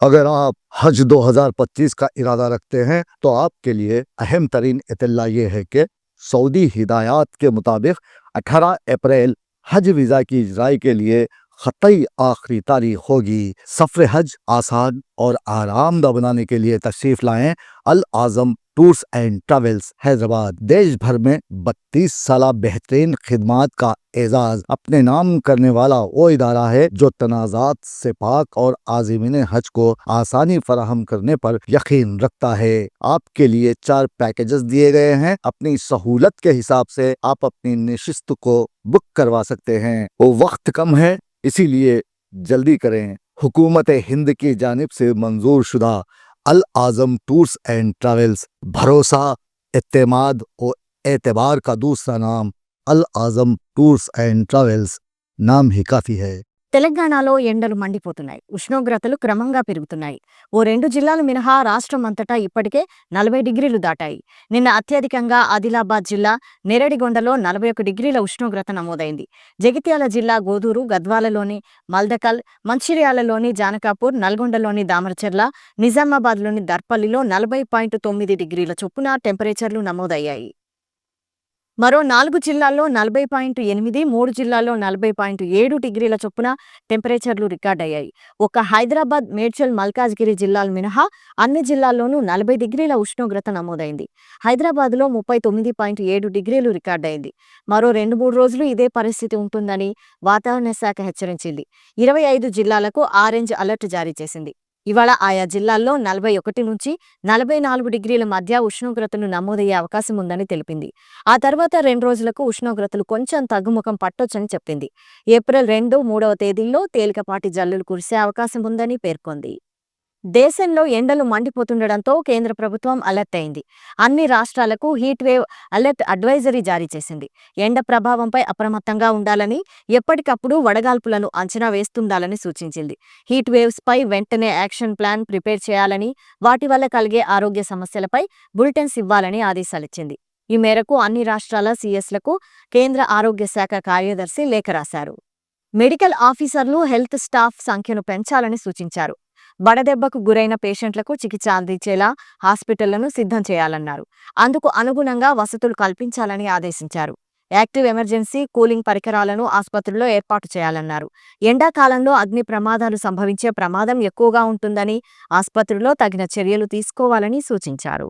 अगर आप हज 2025 का इरादा रखते हैं तो आपके लिए अहम तरीन इत्तला ये है कि सऊदी हिदायत के मुताबिक 18 अप्रैल हज वीज़ा की इजराई के लिए ख़तई आखिरी तारीख होगी। सफ़र हज आसान और आरामदा बनाने के लिए तशरीफ़ लाएं अल आज़म टूर्स एंड ट्रैवल्स हैदराबाद। देश भर में 32 साल बेहतरीन खिदमात का एजाज अपने नाम करने वाला वो इदारा है जो तनाज़ात से पाक और आज़मीन हज को आसानी फराहम करने पर यकीन रखता है। आपके लिए 4 पैकेजेस दिए गए हैं। अपनी सहूलत के हिसाब से आप अपनी नशिस्त को बुक करवा सकते हैं। वो वक्त कम है, इसीलिए जल्दी करें। हुकूमत हिंद की जानिब से मंजूर शुदा अल आज़म टूर्स एंड ट्रैवल्स, भरोसा, इत्तेमाद और एतबार का दूसरा नाम अल आज़म टूर्स एंड ट्रैवल्स नाम ही काफ़ी है। తెలంగాణలో ఎండలు మండిపోతున్నాయి. ఉష్ణోగ్రతలు క్రమంగా పెరుగుతున్నాయి. ఓ 2 జిల్లాలు మినహా రాష్ట్రం అంతటా ఇప్పటికే 40 డిగ్రీలు దాటాయి. నిన్న అత్యధికంగా ఆదిలాబాద్ జిల్లా నేరడిగొండలో 41 డిగ్రీల ఉష్ణోగ్రత నమోదైంది. జగిత్యాల జిల్లా గోదూరు, గద్వాలలోని మల్దకల్, మంచిర్యాలలోని జానకాపూర్, నల్గొండలోని దామరచెర్ల, నిజామాబాద్లోని దర్పల్లిలో 40.9 డిగ్రీల చొప్పున టెంపరేచర్లు నమోదయ్యాయి. మరో 4 జిల్లాల్లో 40.8, 3 జిల్లాల్లో 40.7 డిగ్రీల చొప్పున టెంపరేచర్లు రికార్డయ్యాయి. ఒక్క హైదరాబాద్, మేడ్చల్, మల్కాజ్గిరి జిల్లాలు మినహా అన్ని జిల్లాల్లోనూ 40 డిగ్రీల ఉష్ణోగ్రత నమోదైంది. హైదరాబాద్లో 39.7 డిగ్రీలు రికార్డయింది. మరో 2-3 రోజులు ఇదే పరిస్థితి ఉంటుందని వాతావరణ శాఖ హెచ్చరించింది. 25 జిల్లాలకు ఆరెంజ్ అలర్ట్ జారీ చేసింది. ఇవాళ ఆయా జిల్లాల్లో 41 నుంచి 44 డిగ్రీల మధ్య ఉష్ణోగ్రతలు నమోదయ్యే అవకాశం ఉందని తెలిపింది. ఆ తర్వాత 2 రోజులకు ఉష్ణోగ్రతలు కొంచెం తగ్గుముఖం పట్టొచ్చని చెప్పింది. ఏప్రిల్ 2, 3వ తేదీల్లో తేలికపాటి జల్లులు కురిసే అవకాశం ఉందని పేర్కొంది. దేశంలో ఎండలు మండిపోతుండటంతో కేంద్ర ప్రభుత్వం అలర్ట్ అయింది. అన్ని రాష్ట్రాలకు హీట్ వేవ్ అలర్ట్ అడ్వైజరీ జారీ చేసింది. ఎండ ప్రభావంపై అప్రమత్తంగా ఉండాలని, ఎప్పటికప్పుడు వడగాల్పులను అంచనా వేస్తుండాలని సూచించింది. హీట్ వేవ్స్ పై వెంటనే యాక్షన్ ప్లాన్ ప్రిపేర్ చేయాలని, వాటి వల్ల కలిగే ఆరోగ్య సమస్యలపై బులెటిన్స్ ఇవ్వాలని ఆదేశాలిచ్చింది. ఈ మేరకు అన్ని రాష్ట్రాల సీఎస్లకు కేంద్ర ఆరోగ్య శాఖ కార్యదర్శి లేఖ రాశారు. మెడికల్ ఆఫీసర్లు, హెల్త్ స్టాఫ్ సంఖ్యను పెంచాలని సూచించారు. వడదెబ్బకు గురైన పేషెంట్లకు చికిత్స అందించేలా హాస్పిటళ్లను సిద్ధం చేయాలన్నారు. అందుకు అనుగుణంగా వసతులు కల్పించాలని ఆదేశించారు. యాక్టివ్ ఎమర్జెన్సీ కూలింగ్ పరికరాలను ఆసుపత్రుల్లో ఏర్పాటు చేయాలన్నారు. ఎండాకాలంలో అగ్ని ప్రమాదాలు సంభవించే ప్రమాదం ఎక్కువగా ఉంటుందని ఆసుపత్రుల్లో తగిన చర్యలు తీసుకోవాలని సూచించారు.